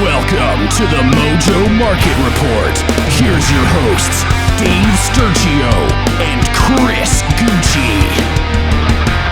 Welcome to the Mojo Market Report. Here's your hosts, Dave Sturcio and Chris Gucci.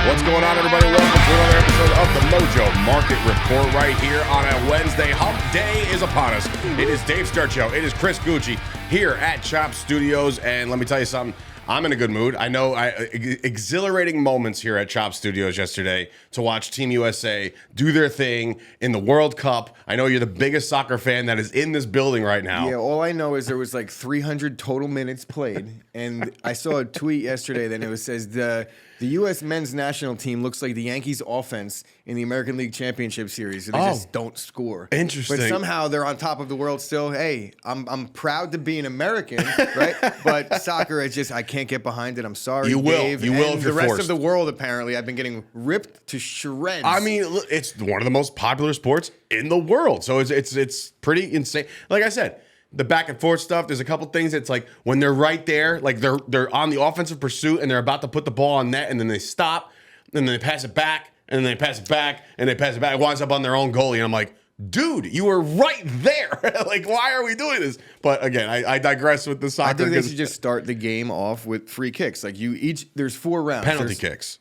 What's going on, everybody? Welcome to another episode of the Mojo Market Report right here on a Wednesday. Hump Day is upon us. It is Dave Sturcio. It is Chris Gucci here at Chop Studios. And let me tell you something. I'm in a good mood. I know exhilarating moments here at Chop Studios yesterday to watch Team USA do their thing in the World Cup. I know you're the biggest soccer fan that is in this building right now. Yeah, all I know is there was like 300 total minutes played. And I saw a tweet yesterday that it says the U.S. men's national team looks like the Yankees offense in the American League Championship Series. So they just don't score. Interesting. But somehow they're on top of the world still. Hey, I'm proud to be an American, right? But soccer, it's just, I can't get behind it. I'm sorry, You will. Dave. You will And if the you're rest forced. of the world, apparently, I've been getting ripped to shreds. I mean, look, it's one of the most popular sports in the world. So it's pretty insane. Like I said, the back and forth stuff, there's a couple things that's like when they're right there, like they're on the offensive pursuit and they're about to put the ball on net and then they stop and then they pass it back and then they pass it back and they pass it back. It winds up on their own goalie. And I'm like, dude, you were right there. Like, why are we doing this? But again, I digress with the soccer. I think they should just start the game off with free kicks. Like there's 4 rounds. Penalty kicks.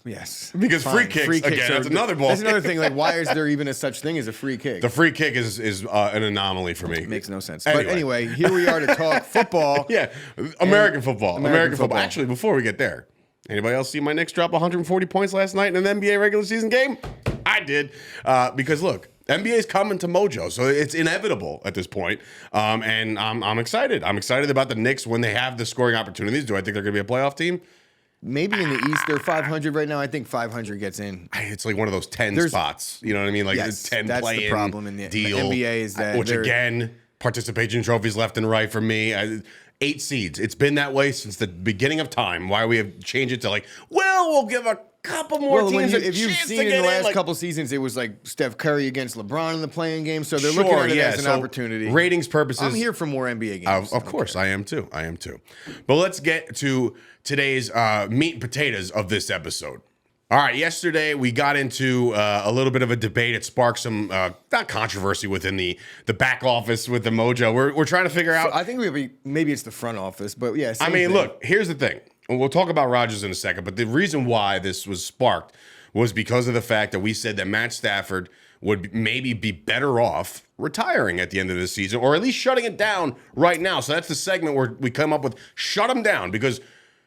Yes. Because free kicks, again, that's another ball. That's another thing. Like, why is there even a such thing as a free kick? The free kick is an anomaly for me. It makes no sense. Anyway. But anyway, here we are to talk football. Yeah, American football. American football. football. Actually, before we get there, anybody else see my Knicks drop 140 points last night in an NBA regular season game? I did. Because look, NBA's coming to Mojo, so it's inevitable at this point. And I'm excited. I'm excited about the Knicks when they have the scoring opportunities. Do I think they're going to be a playoff team? Maybe in the East, they're 500 right now. I think 500 gets in. It's like one of those 10 spots. You know what I mean? Like Yes, the 10 that's the play-in problem in the deal. NBA is that which again, participation trophies left and right for me. 8 seeds. It's been that way since the beginning of time. Why we have changed it to like, well, we'll give a couple more teams if you've seen in the last couple seasons, it was like Steph Curry against LeBron in the playing game. So they're looking at it as an opportunity. Ratings purposes. I'm here for more NBA games. Of course, I am too. But let's get to today's meat and potatoes of this episode. All right, yesterday we got into a little bit of a debate. It sparked some not controversy within the back office with the Mojo. We're trying to figure out. I think maybe it's the front office, but yeah. I mean, look, here's the thing. And we'll talk about Rodgers in a second, but the reason why this was sparked was because of the fact that we said that Matt Stafford would maybe be better off retiring at the end of the season, or at least shutting it down right now. So that's the segment where we come up with shut him down, because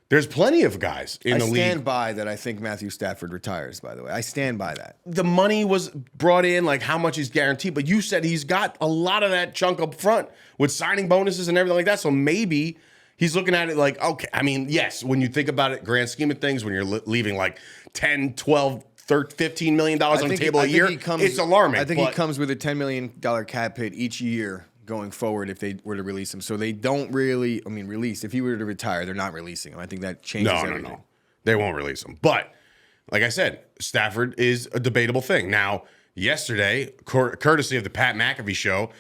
there's plenty of guys in the league. I stand by that. I think Matthew Stafford retires, by the way. I stand by that. The money was brought in, like how much is guaranteed, but you said he's got a lot of that chunk up front with signing bonuses and everything like that. So maybe he's looking at it like, okay, I mean, yes, when you think about it, grand scheme of things, when you're leaving like 10, 12, $15 million on the table a year, it's alarming. I think he comes with a $10 million cap hit each year going forward if they were to release him. So they don't really, release. If he were to retire, they're not releasing him. I think that changes everything. No. They won't release him. But like I said, Stafford is a debatable thing. Now, yesterday, courtesy of the Pat McAfee show,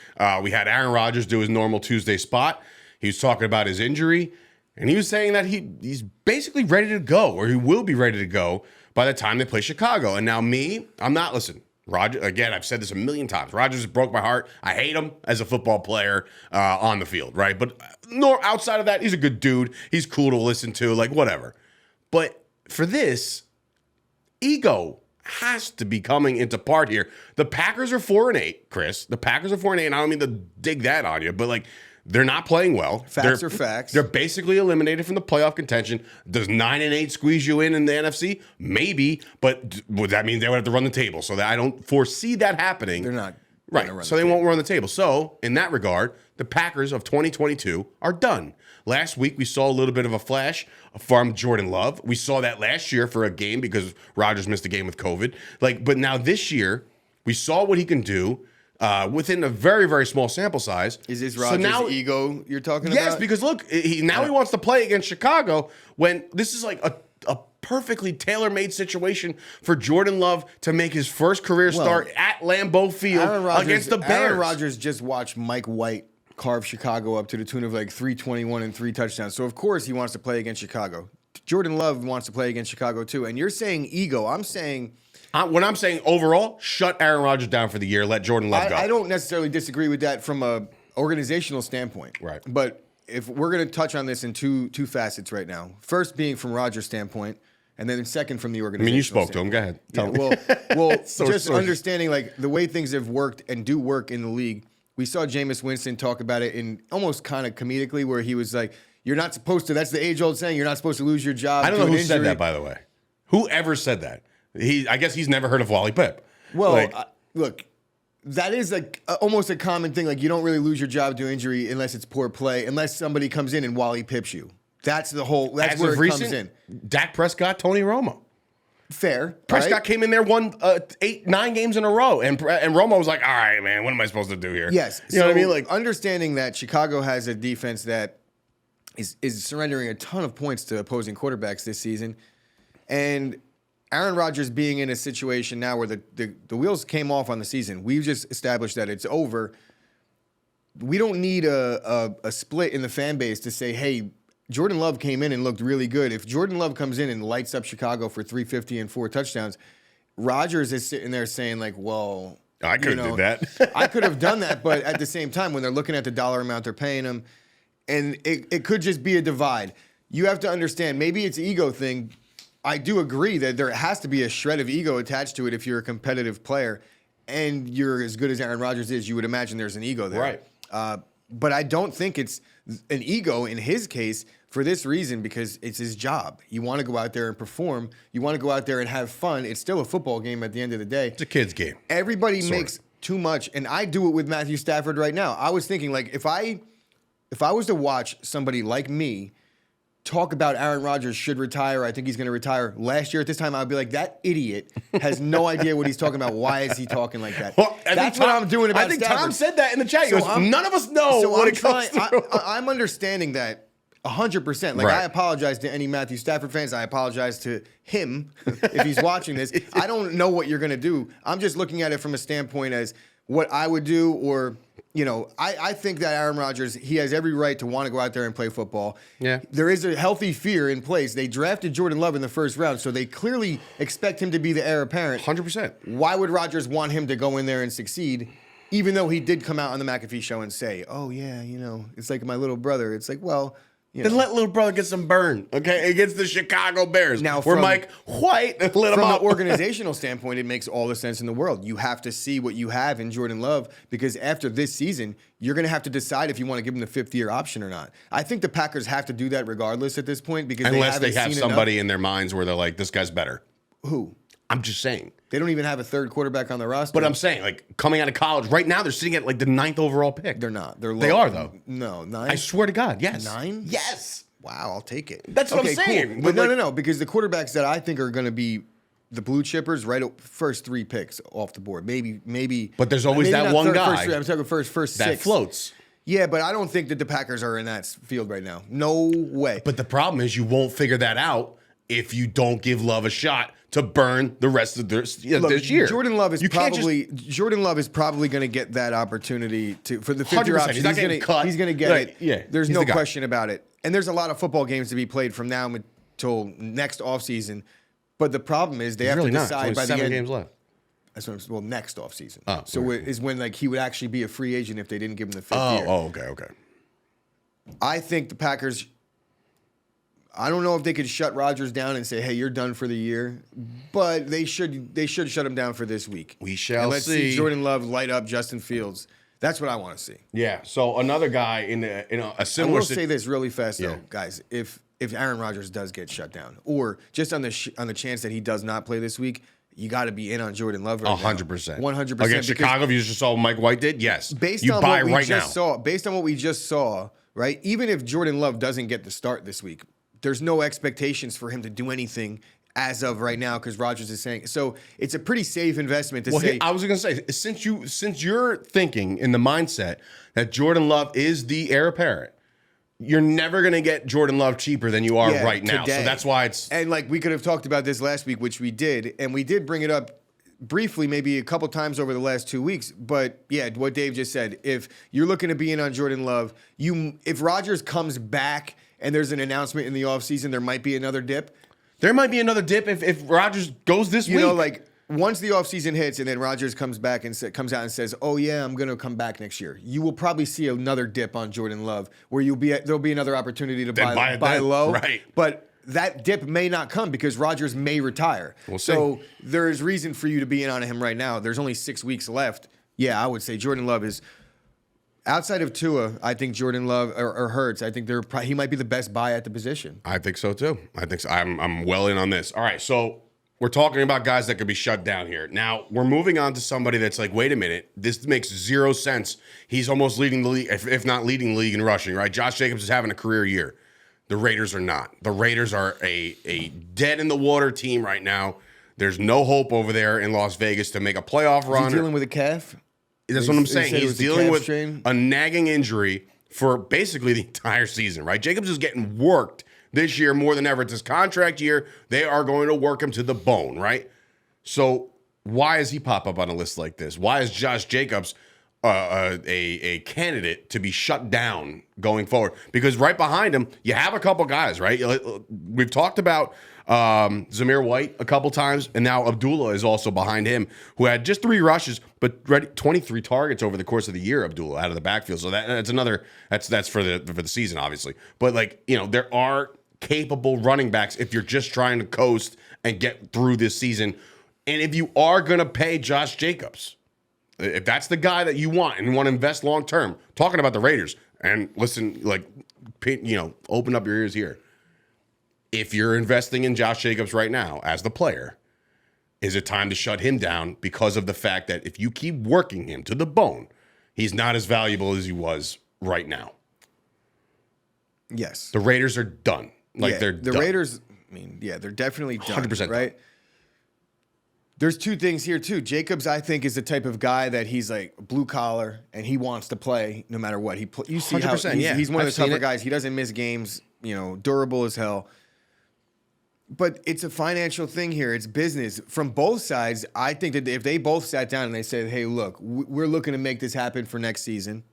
we had Aaron Rodgers do his normal Tuesday spot. He was talking about his injury, and he was saying that he's basically ready to go, or he will be ready to go by the time they play Chicago. And now I'm not, listen, Rodgers, again, I've said this a million times. Rodgers broke my heart. I hate him as a football player on the field, right? But outside of that, he's a good dude. He's cool to listen to, like whatever. But for this, ego has to be coming into part here. The Packers are 4-8, Chris. The Packers are 4-8, and I don't mean to dig that on you, but like, they're not playing well. Facts are facts. They're basically eliminated from the playoff contention. Does 9-8 squeeze you in the NFC? Maybe, but would that mean they would have to run the table? So that I don't foresee that happening. They're not right. So they won't run the table. So in that regard, the Packers of 2022 are done. Last week we saw a little bit of a flash from Jordan Love. We saw that last year for a game because Rodgers missed a game with COVID. But now this year we saw what he can do. Within a very, very small sample size. Is this Rodgers' ego you're talking about? Yes, because look, he wants to play against Chicago when this is like a perfectly tailor-made situation for Jordan Love to make his first career start at Lambeau Field against the Bears. Aaron Rodgers just watched Mike White carve Chicago up to the tune of like 321 and 3 touchdowns. So, of course, he wants to play against Chicago. Jordan Love wants to play against Chicago, too. And you're saying ego. I'm saying When I'm saying overall, shut Aaron Rodgers down for the year. Let Jordan Love go. I don't necessarily disagree with that from a organizational standpoint. Right. But if we're going to touch on this in two facets right now, first being from Rodgers' standpoint, and then second from the organization. You spoke to him. Go ahead. Tell me. Well, just understanding like the way things have worked and do work in the league. We saw Jameis Winston talk about it in almost kind of comedically, where he was like, "You're not supposed to." That's the age-old saying. You're not supposed to lose your job. I don't know who said that, by the way. Whoever said that? I guess he's never heard of Wally Pipp. Well, look, that is almost a common thing. Like, you don't really lose your job due injury unless it's poor play, unless somebody comes in and Wally Pipps you. That's the whole. That's where it comes in. Dak Prescott, Tony Romo. Fair. Prescott came in there, won 8-9 games in a row, and Romo was like, "All right, man, what am I supposed to do here?" Yes, you know what I mean. Like, understanding that Chicago has a defense that is surrendering a ton of points to opposing quarterbacks this season, and Aaron Rodgers being in a situation now where the wheels came off on the season. We've just established that it's over. We don't need a split in the fan base to say, "Hey, Jordan Love came in and looked really good." If Jordan Love comes in and lights up Chicago for 350 and 4 touchdowns, Rodgers is sitting there saying like, "Well, I could have did that. I could have done that." But at the same time, when they're looking at the dollar amount they're paying him, and it could just be a divide. You have to understand, maybe it's an ego thing. I do agree that there has to be a shred of ego attached to it if you're a competitive player and you're as good as Aaron Rodgers is. You would imagine there's an ego there. Right. But I don't think it's an ego in his case for this reason, because it's his job. You want to go out there and perform. You want to go out there and have fun. It's still a football game at the end of the day. It's a kid's game. Everybody makes too much, and I do it with Matthew Stafford right now. I was thinking, like, if I was to watch somebody like me talk about Aaron Rodgers should retire, I think he's going to retire last year at this time, I'd be like, that idiot has no idea what he's talking about. Why is he talking like that? Well, that's what I'm doing about I think Stafford. Tom said that in the chat. He goes, none of us know what it comes through. I'm understanding that 100%. Like, Right. I apologize to any Matthew Stafford fans. I apologize to him if he's watching this. I don't know what you're going to do. I'm just looking at it from a standpoint as what I would do, or, you know, I think that Aaron Rodgers, he has every right to want to go out there and play football. Yeah. There is a healthy fear in place. They drafted Jordan Love in the first round, so they clearly expect him to be the heir apparent. 100%. Why would Rodgers want him to go in there and succeed, even though he did come out on the McAfee show and say, "Oh, yeah, you know, it's like my little brother." It's like, well, you know. Then let little brother get some burn, okay, against the Chicago Bears. Now, where Mike White lit him From up. an organizational standpoint, it makes all the sense in the world. You have to see what you have in Jordan Love, because after this season, you're going to have to decide if you want to give him the 5th-year option or not. I think the Packers have to do that regardless at this point, because Unless they they have seen somebody enough. in their minds where they're like, this guy's better. Who? I'm just saying. They don't even have a third quarterback on the roster. But I'm saying, like, coming out of college, right now, they're sitting at, like, the 9th overall pick. They're not. They're low. They are, though. No, 9? I swear to God, yes. 9? Yes. Wow, I'll take it. That's what I'm saying. Cool. But But, no, because the quarterbacks that I think are going to be the blue chippers, right, first 3 picks off the board. Maybe. But there's always maybe that not one third, guy First 3, I'm talking first that 6. floats. Yeah, but I don't think that the Packers are in that field right now. No way. But the problem is you won't figure that out if you don't give Love a shot to burn the rest of this year. Jordan Love is You can't probably going to get that opportunity for the 5th-year 100%. option. He's not getting cut. He's going to get Right, it. yeah, There's he's no the guy. question about it. And there's a lot of football games to be played from now until next offseason. But the problem is they have really to not. decide Only by the 7 end. games left. That's what well, next offseason. Oh, so right. it is when like he would actually be a free agent if they didn't give him the 5th year. Okay. I think the Packers. I don't know if they could shut Rodgers down and say, "Hey, you're done for the year," but they should shut him down for this week. We shall and let's see. see Jordan Love light up Justin Fields. That's what I want to see. Yeah. So another guy in a I similar will say this really fast though, Yeah. guys. If Aaron Rodgers does get shut down, or just on the chance that he does not play this week, you got to be in on Jordan Love. 100%. 100%. Against Chicago, if you just saw what Mike White did, yes. Based you on buy what we right just now. saw, based on what we just saw, right? Even if Jordan Love doesn't get the start this week, there's no expectations for him to do anything as of right now because Rodgers is saying so. It's a pretty safe investment to say. I was going to say, since you're thinking in the mindset that Jordan Love is the heir apparent, you're never going to get Jordan Love cheaper than you are right now. today. So that's why it's. And like we could have talked about this last week, which we did, and we did bring it up briefly, maybe a couple times over the last 2 weeks. But yeah, what Dave just said, if you're looking to be in on Jordan Love, if Rodgers comes back and there's an announcement in the offseason, there might be another dip. There might be another dip if Rodgers goes this week. You know, like once the offseason hits and then Rodgers comes back and comes out and says, "Oh yeah, I'm going to come back next year," you will probably see another dip on Jordan Love where there'll be another opportunity to buy low. Right. But that dip may not come because Rodgers may retire. We'll so see. there is reason for you to be in on him right now. There's only 6 weeks left. Yeah, I would say Jordan Love is outside of Tua. I think Jordan Love or Hurts. I think he might be the best buy at the position. I think so too. I think so. I'm well in on this. All right, so we're talking about guys that could be shut down here. Now, we're moving on to somebody that's like, wait a minute, this makes zero sense. He's almost leading the league, if not leading the league in rushing, right? Josh Jacobs is having a career year. The Raiders are not. The Raiders are a dead-in-the-water team right now. There's no hope over there in Las Vegas to make a playoff run. Is he dealing with a calf? That's what I'm saying. He's dealing with strain? a nagging injury for basically the entire season, right? Jacobs is getting worked this year more than ever. It's his contract year. They are going to work him to the bone, right? So why does he pop up on a list like this? Why is Josh Jacobs a candidate to be shut down going forward? Because right behind him, you have a couple guys, right? We've talked about Zamir White a couple times, and now Abdullah is also behind him, who had just 3 rushes, but 23 targets over the course of the year. Abdullah out of the backfield, so that's another. That's for the season, obviously. But there are capable running backs if you're just trying to coast and get through this season, and if you are going to pay Josh Jacobs, if that's the guy that you want and you want to invest long term, talking about the Raiders, and listen, open up your ears here. If you're investing in Josh Jacobs right now as the player, is it time to shut him down because of the fact that if you keep working him to the bone, he's not as valuable as he was right now? Yes. The Raiders are done. They're the done. Raiders, they're definitely done. 100% right? done. There's 2 things here, too. Jacobs, I think, is the type of guy that he's like blue collar and he wants to play no matter what. You see how he's one of the tougher guys. He doesn't miss games, durable as hell. But it's a financial thing here. It's business. From both sides, I think that if they both sat down and they said, hey, look, we're looking to make this happen for next season,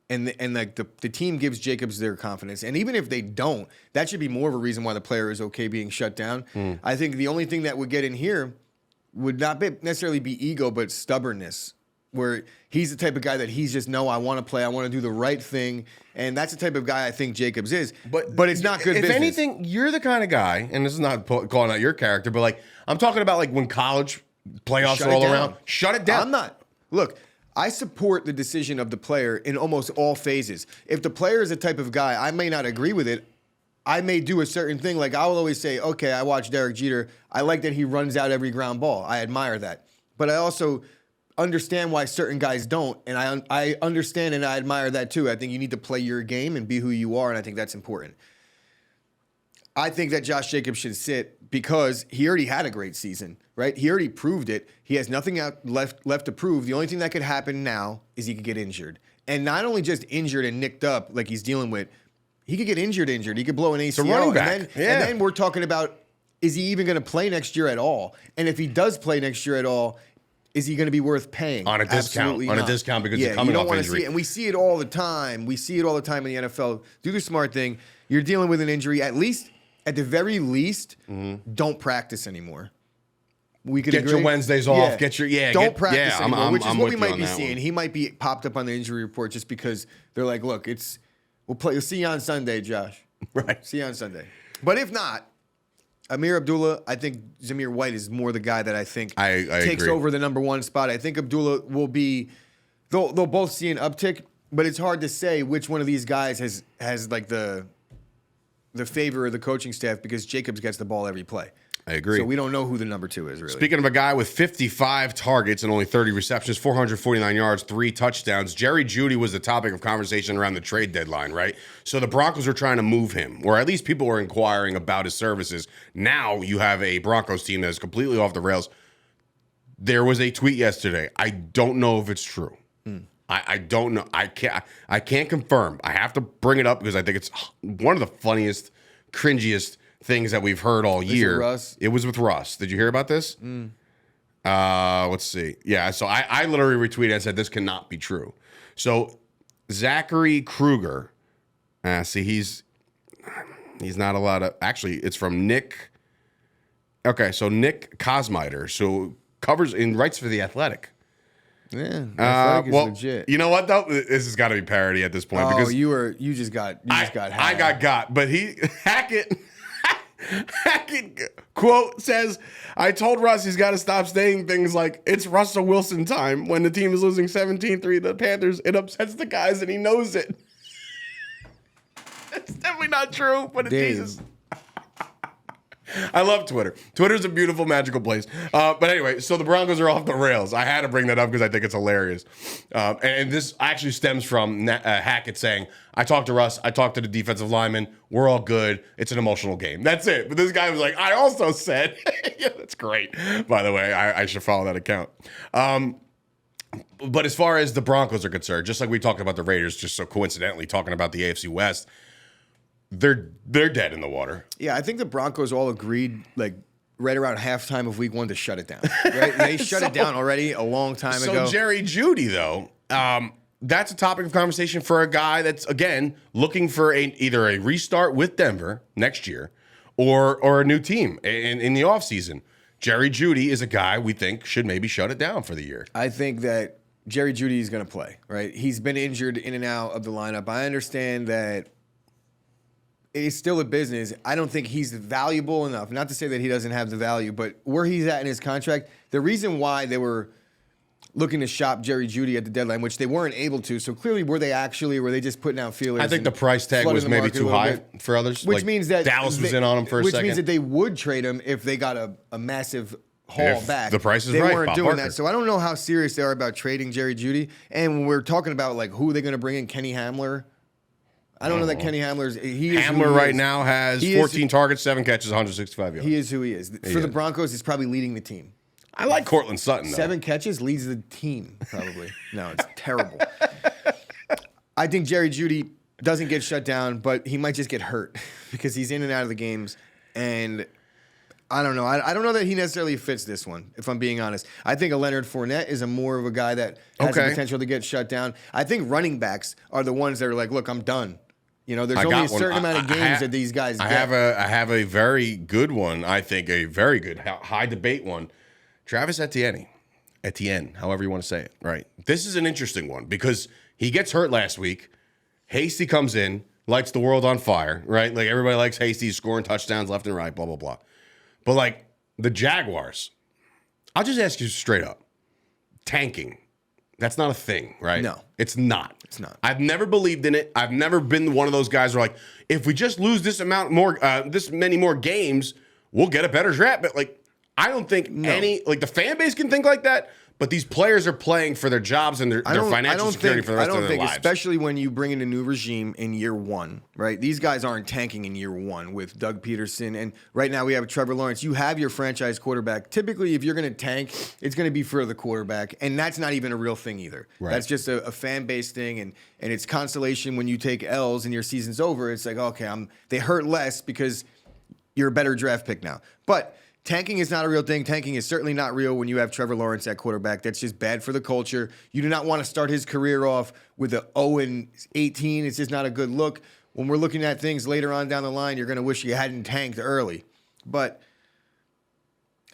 and the team gives Jacobs their confidence, and even if they don't, that should be more of a reason why the player is okay being shut down. I think the only thing that would get in here would not necessarily be ego, but stubbornness, where he's the type of guy that he's just, no, I want to play, I want to do the right thing, and that's the type of guy I think Jacobs is. But it's not good business. If anything, you're the kind of guy, and this is not calling out your character, but I'm talking about when college playoffs are all around. Shut it down. I'm not. Look, I support the decision of the player in almost all phases. If the player is the type of guy, I may not agree with it. I may do a certain thing. Like I will always say, okay, I watch Derek Jeter. I like that he runs out every ground ball. I admire that. But I also understand why certain guys don't. And I understand and I admire that too. I think you need to play your game and be who you are. And I think that's important. I think that Josh Jacobs should sit because he already had a great season, right? He already proved it. He has nothing left to prove. The only thing that could happen now is he could get injured. And not only just injured and nicked up like he's dealing with, he could get injured. He could blow an ACL. It's a running back. And then we're talking about, is he even going to play next year at all? And if he does play next year at all, is he going to be worth paying? On a discount. Absolutely On not. a discount because he's coming off injury. And we see it all the time. We see it all the time in the NFL. Do the smart thing. You're dealing with an injury. At the very least, don't practice anymore. We could get agree. your Wednesdays off. Yeah. Get your don't practice anymore, which is I'm what with we you might on be that seeing. one. He might be popped up on the injury report just because they're like, look, we'll see you on Sunday, Josh. Right. See you on Sunday. But if not, Amir Abdullah, I think Zamir White is more the guy that I think takes agree. over the number 1 spot. I think Abdullah will be, they'll both see an uptick, but it's hard to say which one of these guys has like the favor of the coaching staff because Jacobs gets the ball every play. I agree. So we don't know who the number 2 is, really. Speaking of a guy with 55 targets and only 30 receptions, 449 yards, 3 touchdowns, Jerry Jeudy was the topic of conversation around the trade deadline, right? So the Broncos were trying to move him, or at least people were inquiring about his services. Now you have a Broncos team that is completely off the rails. There was a tweet yesterday. I don't know if it's true. I don't know. I can't confirm. I have to bring it up because I think it's one of the funniest, cringiest things that we've heard all year. Russ? It was with Russ. Did you hear about this? Let's see. Yeah, so I literally retweeted and said this cannot be true. So Zachary Kruger, he's not a lot of. Actually, it's from Nick. Okay, so Nick Kosmiter. So covers and writes for The Athletic. Yeah, Athletic is legit. You know what though? This has got to be parody at this point because you just got hacked. I got, but Hackett quote says, "I told Russ he's got to stop saying things like it's Russell Wilson time when the team is losing 17-3 to the Panthers. It upsets the guys and he knows it." It's definitely not true, but it teases. I love Twitter. Twitter's a beautiful, magical place. But anyway, so the Broncos are off the rails. I had to bring that up because I think it's hilarious. And this actually stems from Hackett saying, I talked to Russ, I talked to the defensive lineman, we're all good. It's an emotional game. That's it. But this guy was like, I also said, yeah, that's great. By the way, I should follow that account. But as far as the Broncos are concerned, just like we talked about the Raiders, just so coincidentally talking about the AFC West, they're dead in the water. Yeah, I think the Broncos all agreed, like right around halftime of week 1, to shut it down. Right? They shut it down already a long time ago. So Jerry Jeudy, though, that's a topic of conversation for a guy that's again looking for either a restart with Denver next year or a new team in the offseason. Jerry Jeudy is a guy we think should maybe shut it down for the year. I think that Jerry Jeudy is going to play. Right? He's been injured in and out of the lineup. I understand that. It's still a business. I don't think he's valuable enough. Not to say that he doesn't have the value, but where he's at in his contract, the reason why they were looking to shop Jerry Jeudy at the deadline, which they weren't able to. So clearly, were they just putting out feelers? I think the price tag was maybe too high for others. Which means that Dallas was in on him for a second. Which means that they would trade him if they got a massive haul back. The price is they right. They weren't Bob doing Barker. that. So I don't know how serious they are about trading Jerry Jeudy. And when we're talking about like who are they going to bring in, Kenny Hamler. I don't know that Kenny Hamler's. Hamler right now has 14 targets, 7 catches, 165 yards. He is who he is. For the Broncos, he's probably leading the team. I like Cortland Sutton, though. 7 catches leads the team, probably. No, it's terrible. I think Jerry Jeudy doesn't get shut down, but he might just get hurt because he's in and out of the games. And I don't know. I don't know that he necessarily fits this one, if I'm being honest. I think a Leonard Fournette is more of a guy that has the potential to get shut down. I think running backs are the ones that are like, look, I'm done. You know, there's only a certain amount of games that these guys get. I have a very good one. I think a very good high debate one. Travis Etienne, however you want to say it, right? This is an interesting one because he gets hurt last week. Hasty comes in, lights the world on fire, right? Like everybody likes Hasty scoring touchdowns left and right, blah, blah, blah. But like the Jaguars, I'll just ask you straight up. Tanking. That's not a thing, right? No. It's not. It's not. I've never believed in it. I've never been one of those guys who are like, if we just lose this many more games, we'll get a better draft. But like, I don't think the fan base can think like that. But these players are playing for their jobs and their financial security for the rest of their lives. Especially when you bring in a new regime in year 1, right? These guys aren't tanking in year 1 with Doug Peterson. And right now we have Trevor Lawrence. You have your franchise quarterback. Typically, if you're going to tank, it's going to be for the quarterback. And that's not even a real thing either. Right. That's just a fan base thing. And it's consolation when you take L's and your season's over. It's like, okay, they hurt less because you're a better draft pick now. But tanking is not a real thing. Tanking is certainly not real when you have Trevor Lawrence at quarterback. That's just bad for the culture. You do not want to start his career off with a 0-18. It's just not a good look. When we're looking at things later on down the line, you're going to wish you hadn't tanked early. But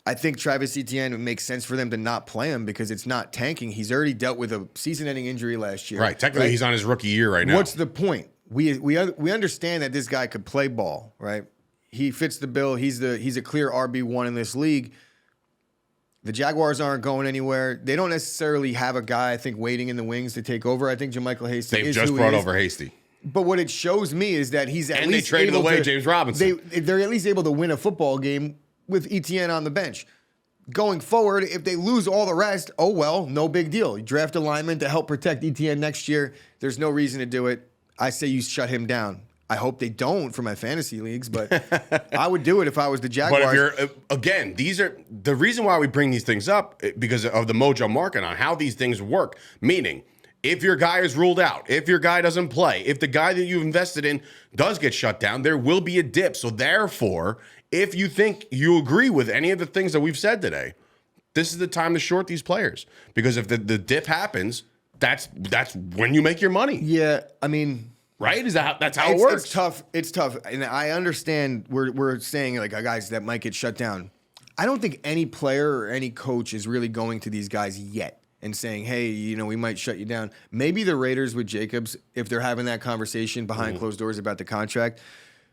I think Travis Etienne, it makes sense for them to not play him because it's not tanking. He's already dealt with a season-ending injury last year. Right. Technically, he's on his rookie year right now. What's the point? We understand that this guy could play ball, right? He fits the bill. He's a clear RB1 in this league. The Jaguars aren't going anywhere. They don't necessarily have a guy, I think, waiting in the wings to take over. I think JaMychal Hasty They've just brought over Hasty. But what it shows me is that he's at least they traded away James Robinson. They're at least able to win a football game with Etienne on the bench. Going forward, if they lose all the rest, oh well, no big deal. You draft a lineman to help protect Etienne next year. There's no reason to do it. I say you shut him down. I hope they don't for my fantasy leagues, but I would do it if I was the Jaguars. But if you're, again, these are the reason why we bring these things up because of the Mojo Market on how these things work. Meaning, if your guy is ruled out, if your guy doesn't play, if the guy that you've invested in does get shut down, there will be a dip. So therefore, if you think you agree with any of the things that we've said today, this is the time to short these players. Because if the dip happens, that's when you make your money. Yeah, I mean... Right? That's how it works? It's tough. And I understand we're saying like guys that might get shut down. I don't think any player or any coach is really going to these guys yet and saying, hey, we might shut you down. Maybe the Raiders with Jacobs, if they're having that conversation behind closed doors about the contract.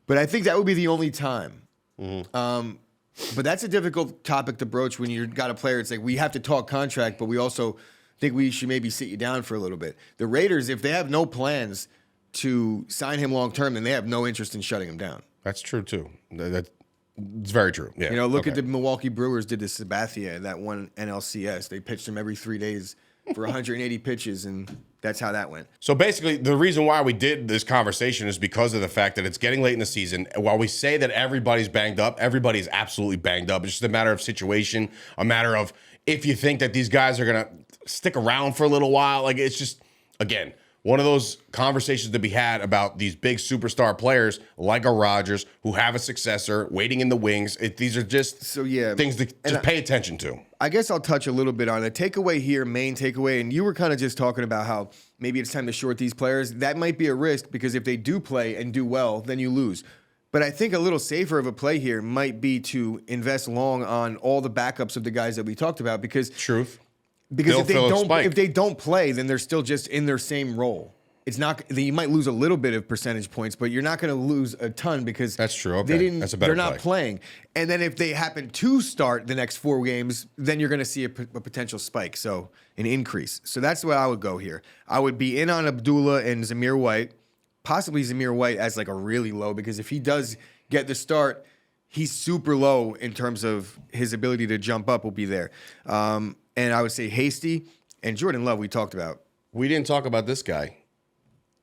But I think that would be the only time. But that's a difficult topic to broach when you've got a player. It's like, we have to talk contract, but we also think we should maybe sit you down for a little bit. The Raiders, if they have no plans to sign him long term, then they have no interest in shutting him down. That's true, too. It's very true. Yeah. Look at the Milwaukee Brewers did to Sabathia, that one NLCS. They pitched him every 3 days for 180 pitches, and that's how that went. So basically, the reason why we did this conversation is because of the fact that it's getting late in the season. While we say that everybody's banged up, everybody's absolutely banged up. It's just a matter of situation, a matter of if you think that these guys are going to stick around for a little while. Like, it's just, again, one of those conversations to be had about these big superstar players like a Rodgers who have a successor waiting in the wings. These are just things to just pay attention to. I guess I'll touch a little bit on a takeaway here, main takeaway, and you were kind of just talking about how maybe it's time to short these players. That might be a risk because if they do play and do well, then you lose. But I think a little safer of a play here might be to invest long on all the backups of the guys that we talked about because Because if they don't play, then they're still just in their same role. It's not you might lose a little bit of percentage points, but you're not going to lose a ton because that's true. Okay. That's a better they're not playing. And then if they happen to start the next 4 games, then you're going to see a potential spike, so an increase. So that's what I would go here. I would be in on Abdullah and Zamir White, possibly Zamir White as like a really low because if he does get the start, he's super low in terms of his ability to jump up will be there. And I would say Hasty and Jordan Love we talked about. We didn't talk about this guy.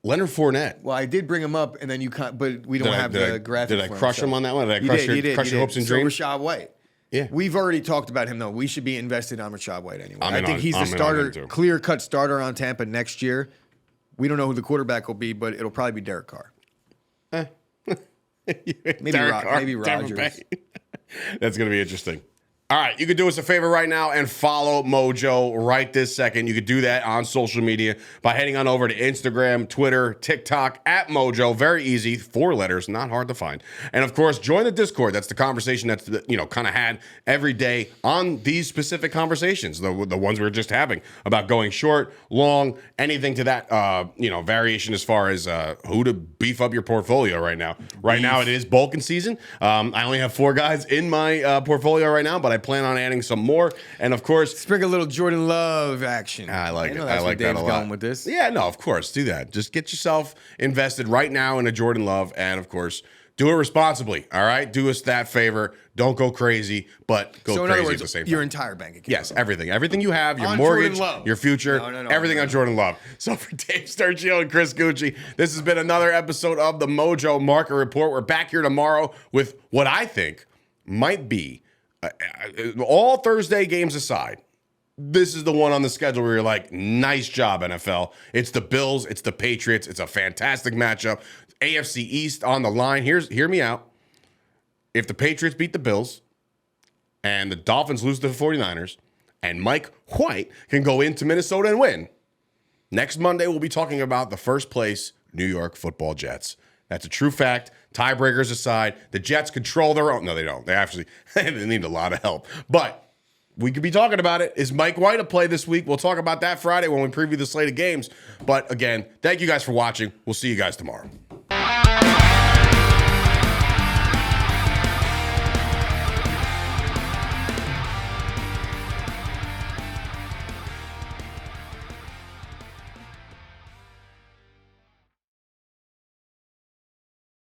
Leonard Fournette. Well, I did bring him up, and then you but we don't have the graphic. Did I crush him on that one? Did I crush your hopes and dreams? So Rashad White. Yeah. We've already talked about him, though. We should be invested on Rashad White anyway. I think he's the starter, clear-cut starter on Tampa next year. We don't know who the quarterback will be, but it'll probably be Derek Carr. Maybe Rodgers. That's going to be interesting. All right, you could do us a favor right now and follow Mojo right this second. You could do that on social media by heading on over to Instagram, Twitter, TikTok, at Mojo. Very easy, 4 letters, not hard to find. And of course, join the Discord. That's the conversation that's kind of had every day on these specific conversations, the ones we were just having about going short, long, anything to that variation as far as who to beef up your portfolio right now. Right now, it is bulking season. I only have 4 guys in my portfolio right now, but I plan on adding some more, and of course, sprinkle a little Jordan Love action. I like it. I like that a lot. Going with this. Yeah, no, of course, do that. Just get yourself invested right now in a Jordan Love, and of course, do it responsibly. All right, do us that favor. Don't go crazy, but go crazy at the same time. Your entire bank account. Yes, everything you have, your mortgage, your future, everything on Jordan Love. So for Dave Sturchio and Chris Gucci, this has been another episode of the Mojo Market Report. We're back here tomorrow with what I think might be. All Thursday games aside, this is the one on the schedule where you're like, nice job, NFL. It's the Bills. It's the Patriots. It's a fantastic matchup. AFC East on the line. Hear me out. If the Patriots beat the Bills and the Dolphins lose to the 49ers and Mike White can go into Minnesota and win, next Monday we'll be talking about the first place New York Football Jets. That's a true fact. Tiebreakers aside, the Jets control their own. No, they don't. They need a lot of help. But we could be talking about it. Is Mike White a play this week? We'll talk about that Friday when we preview the slate of games. But again, thank you guys for watching. We'll see you guys tomorrow.